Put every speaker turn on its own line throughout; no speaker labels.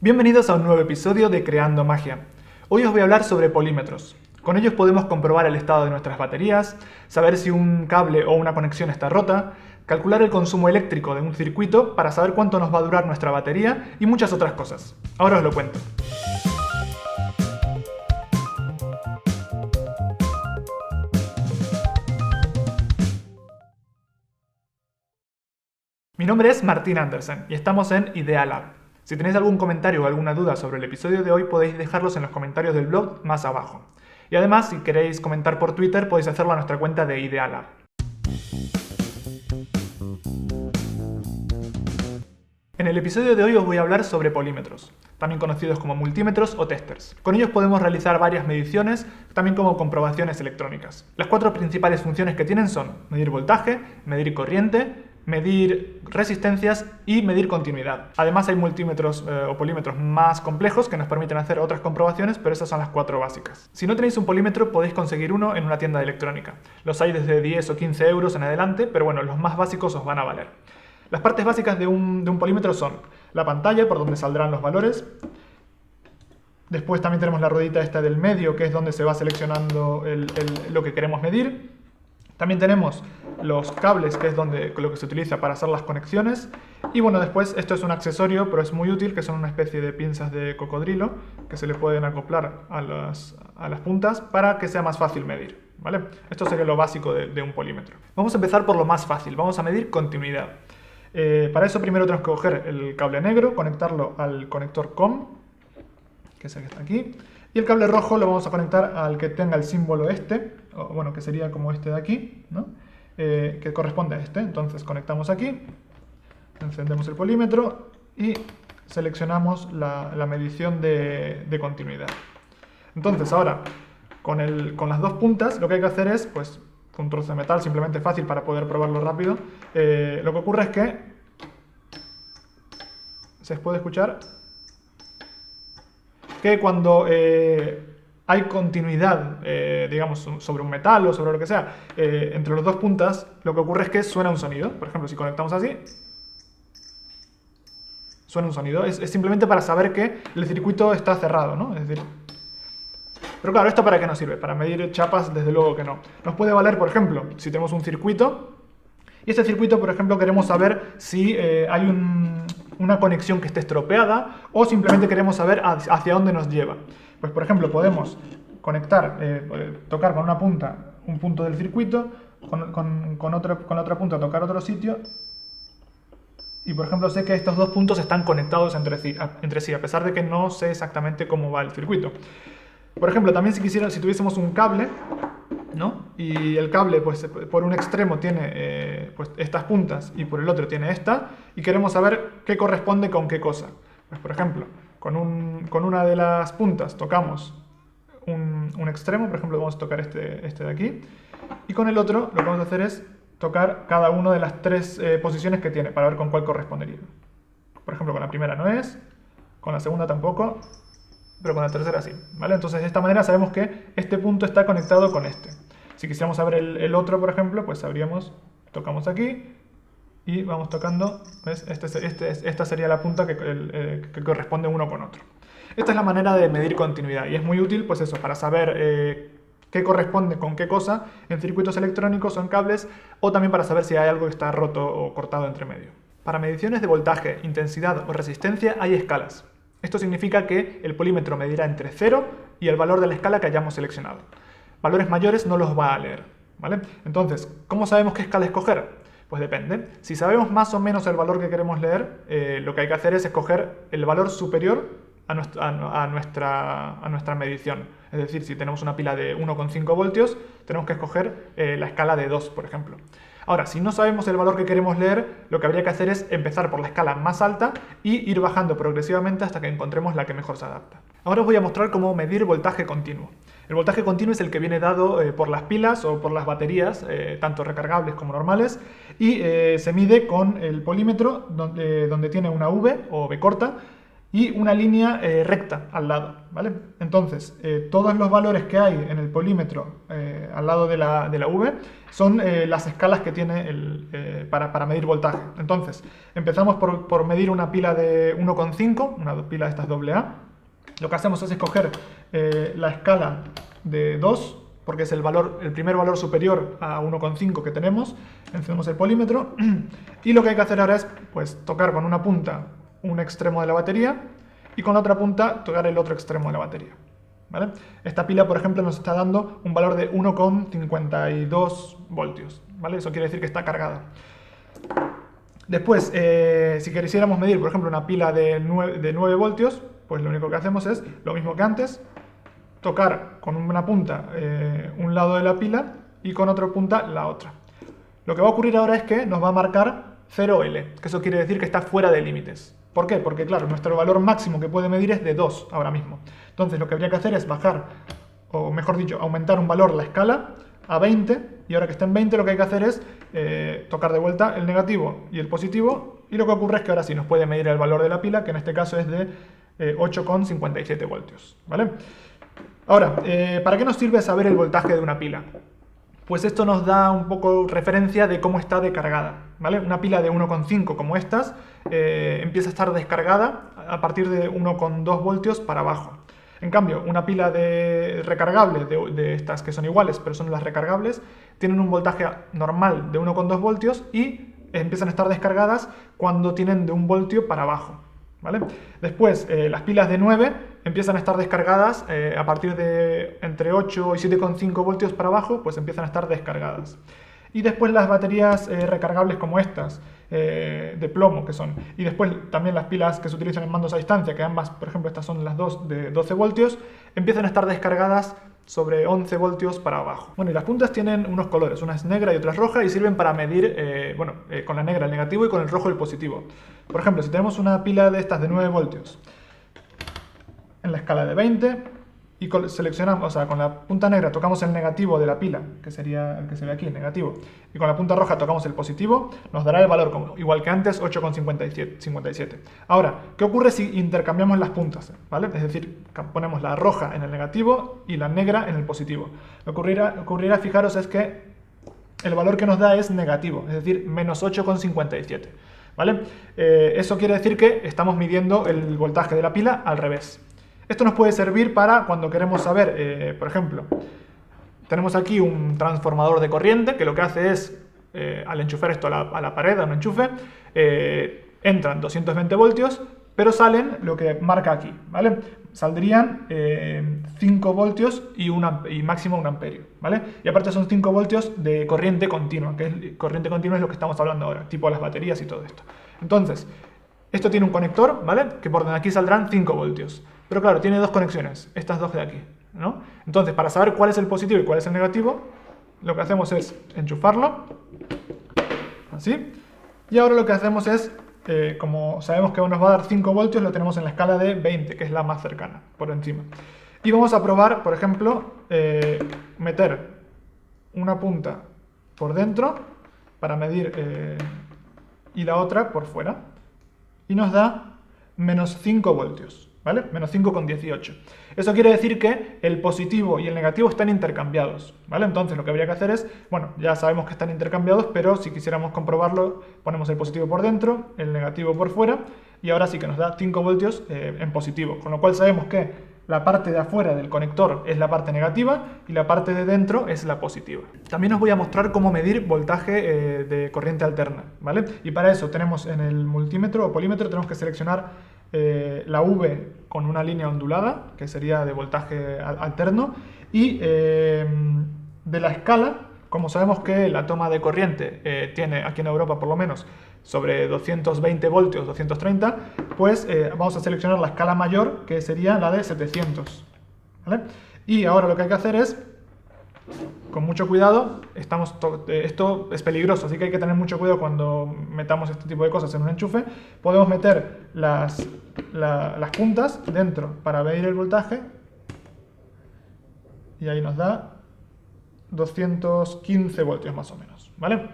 Bienvenidos a un nuevo episodio de Creando Magia. Hoy os voy a hablar sobre polímetros. Con ellos podemos comprobar el estado de nuestras baterías, saber si un cable o una conexión está rota, calcular el consumo eléctrico de un circuito para saber cuánto nos va a durar nuestra batería y muchas otras cosas. Ahora os lo cuento. Mi nombre es Martín Andersen y estamos en Idea Lab. Si tenéis algún comentario o alguna duda sobre el episodio de hoy, podéis dejarlos en los comentarios del blog más abajo. Y además, si queréis comentar por Twitter, podéis hacerlo a nuestra cuenta de Idea Lab. En el episodio de hoy os voy a hablar sobre polímetros, también conocidos como multímetros o testers. Con ellos podemos realizar varias mediciones, también como comprobaciones electrónicas. Las cuatro principales funciones que tienen son medir voltaje, medir corriente, medir resistencias y medir continuidad. Además hay multímetros o polímetros más complejos que nos permiten hacer otras comprobaciones, pero esas son las cuatro básicas. Si no tenéis un polímetro podéis conseguir uno en una tienda de electrónica. Los hay desde 10 o 15 euros en adelante, pero bueno, los más básicos os van a valer. Las partes básicas de un polímetro son la pantalla, por donde saldrán los valores. Después también tenemos la ruedita esta del medio, que es donde se va seleccionando lo que queremos medir. También tenemos los cables, que es lo que se utiliza para hacer las conexiones. Y bueno, después esto es un accesorio, pero es muy útil, que son una especie de pinzas de cocodrilo que se le pueden acoplar a las puntas para que sea más fácil medir, ¿vale? Esto sería lo básico de un polímetro. Vamos a empezar por lo más fácil, vamos a medir continuidad. Para eso primero tenemos que coger el cable negro, conectarlo al conector COM, que es el que está aquí. Y el cable rojo lo vamos a conectar al que tenga el símbolo este, o bueno, que sería como este de aquí, ¿no? Que corresponde a este. Entonces conectamos aquí, encendemos el polímetro y seleccionamos la medición de continuidad. Entonces ahora, con las dos puntas, lo que hay que hacer es, pues, un trozo de metal, simplemente fácil para poder probarlo rápido. Lo que ocurre es que se puede escuchar que cuando hay continuidad, digamos, sobre un metal o sobre lo que sea, entre las dos puntas, lo que ocurre es que suena un sonido. Por ejemplo, si conectamos así, suena un sonido. Es simplemente para saber que el circuito está cerrado, ¿no? Es decir, pero claro, ¿esto para qué nos sirve? Para medir chapas, desde luego que no. Nos puede valer, por ejemplo, si tenemos un circuito, y este circuito, por ejemplo, queremos saber si hay una conexión que esté estropeada, o simplemente queremos saber hacia dónde nos lleva. Pues, por ejemplo, podemos conectar, tocar con una punta un punto del circuito, con la otra punta tocar otro sitio, y por ejemplo sé que estos dos puntos están conectados entre sí, a pesar de que no sé exactamente cómo va el circuito. Por ejemplo, también si tuviésemos un cable, ¿no? Y el cable, pues, por un extremo tiene pues, estas puntas y por el otro tiene esta, y queremos saber qué corresponde con qué cosa. Pues, por ejemplo, con una de las puntas tocamos un extremo, por ejemplo, vamos a tocar este de aquí, y con el otro lo que vamos a hacer es tocar cada una de las tres posiciones que tiene, para ver con cuál correspondería. Por ejemplo, con la primera no es, con la segunda tampoco, pero con la tercera sí, ¿vale? Entonces de esta manera sabemos que este punto está conectado con este. Si quisiéramos saber el otro, por ejemplo, pues sabríamos, tocamos aquí y vamos tocando, ¿ves? Esta sería la punta que corresponde uno con otro. Esta es la manera de medir continuidad y es muy útil, pues eso, para saber qué corresponde con qué cosa en circuitos electrónicos o en cables, o también para saber si hay algo que está roto o cortado entre medio. Para mediciones de voltaje, intensidad o resistencia hay escalas. Esto significa que el polímetro medirá entre 0 y el valor de la escala que hayamos seleccionado. Valores mayores no los va a leer, ¿vale? Entonces, ¿cómo sabemos qué escala escoger? Pues depende. Si sabemos más o menos el valor que queremos leer, lo que hay que hacer es escoger el valor superior a nuestra medición. Es decir, si tenemos una pila de 1,5 voltios, tenemos que escoger la escala de 2, por ejemplo. Ahora, si no sabemos el valor que queremos leer, lo que habría que hacer es empezar por la escala más alta y ir bajando progresivamente hasta que encontremos la que mejor se adapta. Ahora os voy a mostrar cómo medir voltaje continuo. El voltaje continuo es el que viene dado por las pilas o por las baterías, tanto recargables como normales, y se mide con el polímetro donde tiene una V o V corta, y una línea recta al lado, ¿vale? Entonces, todos los valores que hay en el polímetro al lado de la V son las escalas que tiene para medir voltaje. Entonces, empezamos por medir una pila de 1,5, una pila de estas AA. Lo que hacemos es escoger la escala de 2, porque es el primer valor superior a 1,5 que tenemos. Encendemos el polímetro y lo que hay que hacer ahora es pues, tocar con una punta un extremo de la batería y con la otra punta tocar el otro extremo de la batería, ¿vale? Esta pila, por ejemplo, nos está dando un valor de 1,52 voltios, ¿vale? Eso quiere decir que está cargada. Después, si quisiéramos medir, por ejemplo, una pila de 9 voltios, pues lo único que hacemos es lo mismo que antes, tocar con una punta un lado de la pila y con otra punta la otra. Lo que va a ocurrir ahora es que nos va a marcar 0L, que eso quiere decir que está fuera de límites. ¿Por qué? Porque claro, nuestro valor máximo que puede medir es de 2 ahora mismo. Entonces lo que habría que hacer es bajar, o mejor dicho, aumentar un valor la escala a 20, y ahora que está en 20 lo que hay que hacer es tocar de vuelta el negativo y el positivo, y lo que ocurre es que ahora sí nos puede medir el valor de la pila, que en este caso es de 8,57 voltios, ¿vale? Ahora, ¿para qué nos sirve saber el voltaje de una pila? Pues esto nos da un poco referencia de cómo está de cargada, ¿vale? Una pila de 1,5 como estas empieza a estar descargada a partir de 1,2 voltios para abajo. En cambio, una pila de recargable, de estas que son iguales, pero son las recargables, tienen un voltaje normal de 1,2 voltios y empiezan a estar descargadas cuando tienen de 1 voltio para abajo, ¿vale? Después, las pilas de 9 empiezan a estar descargadas a partir de entre 8 y 7,5 voltios para abajo, pues empiezan a estar descargadas. Y después las baterías recargables como estas, de plomo que son, y después también las pilas que se utilizan en mandos a distancia, que ambas, por ejemplo, estas son las dos de 12 voltios, empiezan a estar descargadas sobre 11 voltios para abajo. Bueno, y las puntas tienen unos colores, una es negra y otra es roja, y sirven para medir, con la negra el negativo y con el rojo el positivo. Por ejemplo, si tenemos una pila de estas de 9 voltios, en la escala de 20, y seleccionamos, o sea, con la punta negra tocamos el negativo de la pila, que sería el que se ve aquí, el negativo, y con la punta roja tocamos el positivo, nos dará el valor, igual que antes, 8,57. Ahora, ¿qué ocurre si intercambiamos las puntas? ¿Vale? Es decir, ponemos la roja en el negativo y la negra en el positivo. Lo que ocurrirá, fijaros, es que el valor que nos da es negativo, es decir, menos 8,57. ¿Vale? Eso quiere decir que estamos midiendo el voltaje de la pila al revés. Esto nos puede servir para cuando queremos saber, por ejemplo, tenemos aquí un transformador de corriente que lo que hace es, al enchufar esto a la pared, a un enchufe, entran 220 voltios, pero salen lo que marca aquí, ¿vale? Saldrían 5 voltios y máximo 1 amperio, ¿vale? Y aparte son 5 voltios de corriente continua, corriente continua es lo que estamos hablando ahora, tipo las baterías y todo esto. Entonces, esto tiene un conector, ¿vale? Que por donde aquí saldrán 5 voltios. Pero claro, tiene dos conexiones, estas dos de aquí, ¿no? Entonces, para saber cuál es el positivo y cuál es el negativo, lo que hacemos es enchufarlo, así. Y ahora lo que hacemos es, como sabemos que nos va a dar 5 voltios, lo tenemos en la escala de 20, que es la más cercana, por encima. Y vamos a probar, por ejemplo, meter una punta por dentro para medir y la otra por fuera. Y nos da menos 5 voltios. ¿Vale? Menos 5,18. Eso quiere decir que el positivo y el negativo están intercambiados, ¿vale? Entonces lo que habría que hacer es, bueno, ya sabemos que están intercambiados, pero si quisiéramos comprobarlo, ponemos el positivo por dentro, el negativo por fuera, y ahora sí que nos da 5 voltios en positivo, con lo cual sabemos que la parte de afuera del conector es la parte negativa y la parte de dentro es la positiva. También os voy a mostrar cómo medir voltaje de corriente alterna, ¿vale? Y para eso tenemos en el multímetro o polímetro tenemos que seleccionar la V con una línea ondulada, que sería de voltaje alterno, y de la escala, como sabemos que la toma de corriente tiene, aquí en Europa por lo menos, sobre 220 voltios, 230, pues vamos a seleccionar la escala mayor, que sería la de 700, ¿vale? Y ahora lo que hay que hacer es, con mucho cuidado, esto es peligroso, así que hay que tener mucho cuidado cuando metamos este tipo de cosas en un enchufe. Podemos meter las puntas dentro para medir el voltaje y ahí nos da 215 voltios más o menos, ¿vale?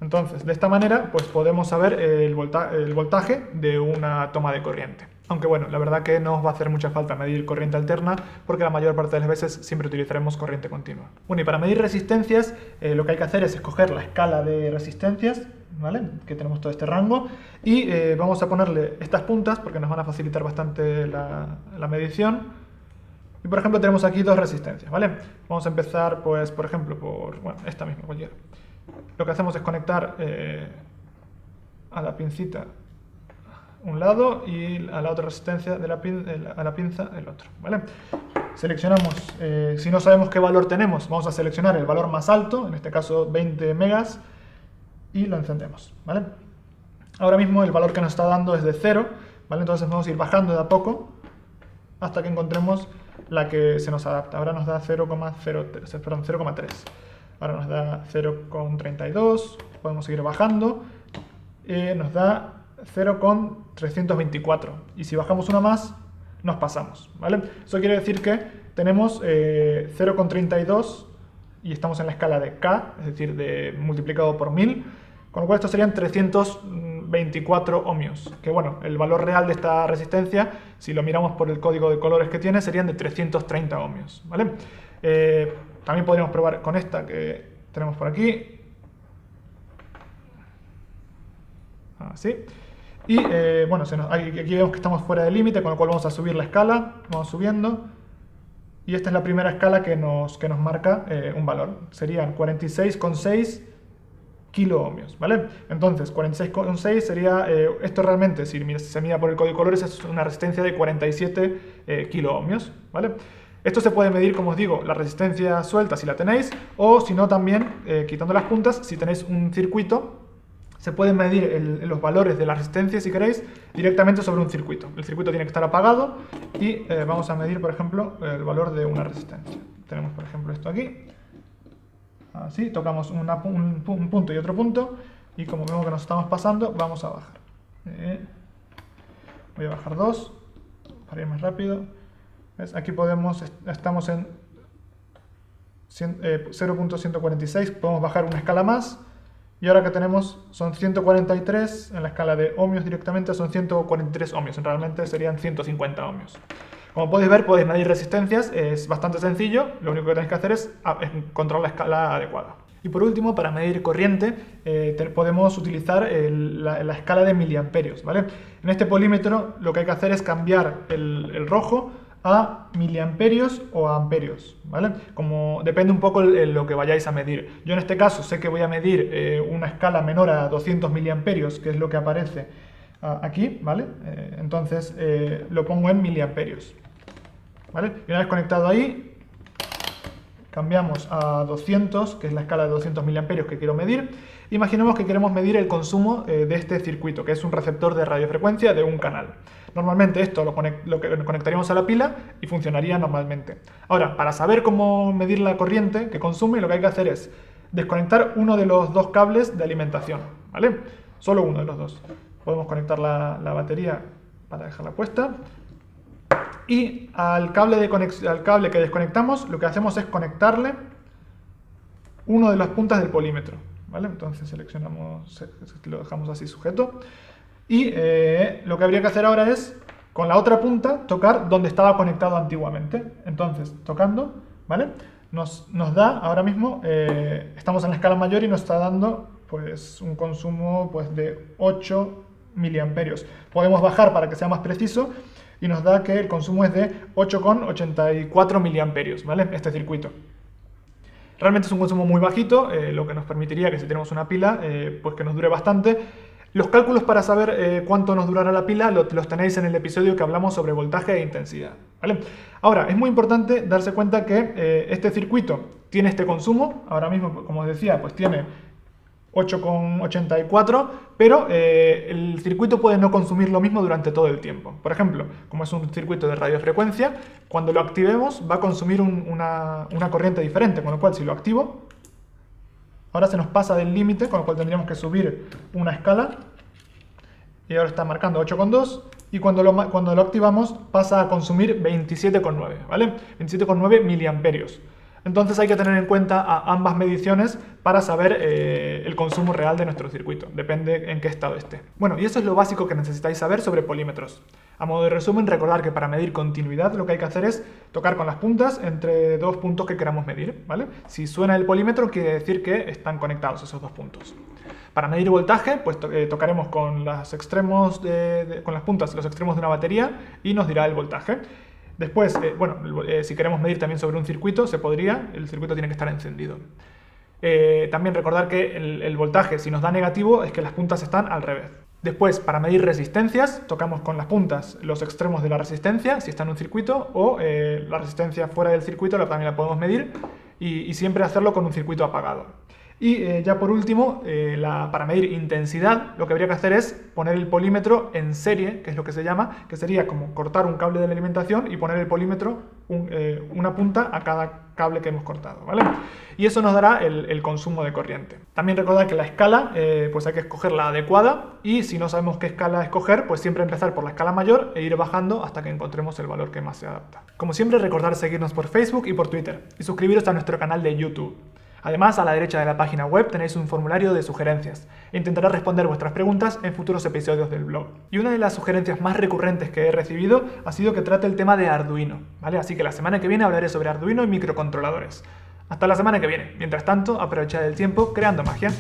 Entonces, de esta manera, pues podemos saber el voltaje de una toma de corriente. Aunque bueno, la verdad que no os va a hacer mucha falta medir corriente alterna porque la mayor parte de las veces siempre utilizaremos corriente continua. Bueno, y para medir resistencias lo que hay que hacer es escoger la escala de resistencias, ¿vale? Que tenemos todo este rango y vamos a ponerle estas puntas porque nos van a facilitar bastante la medición. Y por ejemplo tenemos aquí dos resistencias, ¿vale? Vamos a empezar pues por ejemplo por bueno, esta misma cualquiera. Lo que hacemos es conectar a la pincita un lado y a la otra resistencia de a la pinza el otro, ¿vale? Seleccionamos, si no sabemos qué valor tenemos, vamos a seleccionar el valor más alto, en este caso 20 megas, y lo encendemos, ¿vale? Ahora mismo el valor que nos está dando es de 0, ¿vale? Entonces vamos a ir bajando de a poco hasta que encontremos la que se nos adapta. Ahora nos da 0,3. Ahora nos da 0,32. Podemos seguir bajando. Nos da 0,324. Y si bajamos una más, nos pasamos, ¿vale? Eso quiere decir que tenemos 0,32 y estamos en la escala de K, es decir, multiplicado por 1000. Con lo cual estos serían 324 ohmios, que bueno, el valor real de esta resistencia, si lo miramos por el código de colores que tiene, serían de 330 ohmios, ¿vale? También podríamos probar con esta que tenemos por aquí. Así. Y bueno, aquí vemos que estamos fuera del límite, con lo cual vamos a subir la escala, vamos subiendo. Y esta es la primera escala que nos marca un valor. Serían 46,6 kiloohmios, ¿vale? Entonces, 46,6 sería, esto realmente, si se mira por el código de colores, es una resistencia de 47 kiloohmios, ¿vale? Esto se puede medir, como os digo, la resistencia suelta si la tenéis, o si no también, quitando las puntas, si tenéis un circuito, se pueden medir los valores de la resistencia, si queréis, directamente sobre un circuito. El circuito tiene que estar apagado y vamos a medir, por ejemplo, el valor de una resistencia. Tenemos, por ejemplo, esto aquí. Así, tocamos un punto y otro punto y como vemos que nos estamos pasando, vamos a bajar. Voy a bajar 2 para ir más rápido. ¿Ves? Aquí estamos en 0.146, podemos bajar una escala más y ahora que tenemos son 143, en la escala de ohmios directamente son 143 ohmios, realmente serían 150 ohmios. Como podéis ver, podéis medir resistencias, es bastante sencillo, lo único que tenéis que hacer es encontrar la escala adecuada. Y por último, para medir corriente, podemos utilizar la escala de miliamperios, ¿vale? En este polímetro lo que hay que hacer es cambiar el rojo a miliamperios o a amperios, ¿vale? Depende un poco lo que vayáis a medir. Yo en este caso sé que voy a medir una escala menor a 200 miliamperios, que es lo que aparece aquí, ¿vale? Entonces lo pongo en miliamperios, ¿vale? Y una vez conectado ahí, cambiamos a 200, que es la escala de 200 miliamperios que quiero medir. Imaginemos que queremos medir el consumo de este circuito, que es un receptor de radiofrecuencia de un canal. Normalmente esto lo conectaríamos a la pila y funcionaría normalmente. Ahora, para saber cómo medir la corriente que consume, lo que hay que hacer es desconectar uno de los dos cables de alimentación, ¿vale? Solo uno de los dos. Podemos conectar la batería para dejarla puesta. Y al cable que desconectamos, lo que hacemos es conectarle uno de las puntas del polímetro, ¿vale? Entonces seleccionamos, lo dejamos así sujeto. Y lo que habría que hacer ahora es, con la otra punta, tocar donde estaba conectado antiguamente. Entonces, tocando, ¿vale? Nos da, ahora mismo, estamos en la escala mayor y nos está dando pues, un consumo pues, de 8 miliamperios. Podemos bajar para que sea más preciso y nos da que el consumo es de 8,84 miliamperios, ¿vale? Este circuito. Realmente es un consumo muy bajito, lo que nos permitiría que si tenemos una pila, pues que nos dure bastante. Los cálculos para saber cuánto nos durará la pila los tenéis en el episodio que hablamos sobre voltaje e intensidad, ¿vale? Ahora, es muy importante darse cuenta que este circuito tiene este consumo, ahora mismo, como os decía, pues tiene 8,84, pero el circuito puede no consumir lo mismo durante todo el tiempo. Por ejemplo, como es un circuito de radiofrecuencia, cuando lo activemos va a consumir una corriente diferente, con lo cual si lo activo, ahora se nos pasa del límite, con lo cual tendríamos que subir una escala, y ahora está marcando 8,2, y cuando lo activamos pasa a consumir 27,9, ¿vale? 27,9 miliamperios. Entonces hay que tener en cuenta a ambas mediciones para saber el consumo real de nuestro circuito, depende en qué estado esté. Bueno, y eso es lo básico que necesitáis saber sobre polímetros. A modo de resumen, recordar que para medir continuidad lo que hay que hacer es tocar con las puntas entre dos puntos que queramos medir, ¿vale? Si suena el polímetro quiere decir que están conectados esos dos puntos. Para medir voltaje, pues tocaremos con los extremos con las puntas los extremos de una batería y nos dirá el voltaje. Después, si queremos medir también sobre un circuito, se podría, el circuito tiene que estar encendido. También recordar que el voltaje, si nos da negativo, es que las puntas están al revés. Después, para medir resistencias, tocamos con las puntas los extremos de la resistencia, si está en un circuito, o la resistencia fuera del circuito también la podemos medir, y siempre hacerlo con un circuito apagado. Y ya por último, para medir intensidad, lo que habría que hacer es poner el polímetro en serie, que es lo que se llama, que sería como cortar un cable de la alimentación y poner el polímetro, una punta a cada cable que hemos cortado, ¿vale? Y eso nos dará el consumo de corriente. También recordad que la escala, pues hay que escoger la adecuada, y si no sabemos qué escala escoger, pues siempre empezar por la escala mayor e ir bajando hasta que encontremos el valor que más se adapta. Como siempre, recordad seguirnos por Facebook y por Twitter, y suscribiros a nuestro canal de YouTube. Además, a la derecha de la página web tenéis un formulario de sugerencias e intentaré responder vuestras preguntas en futuros episodios del blog. Y una de las sugerencias más recurrentes que he recibido ha sido que trate el tema de Arduino, ¿vale? Así que la semana que viene hablaré sobre Arduino y microcontroladores. Hasta la semana que viene. Mientras tanto, aprovechad el tiempo creando magia.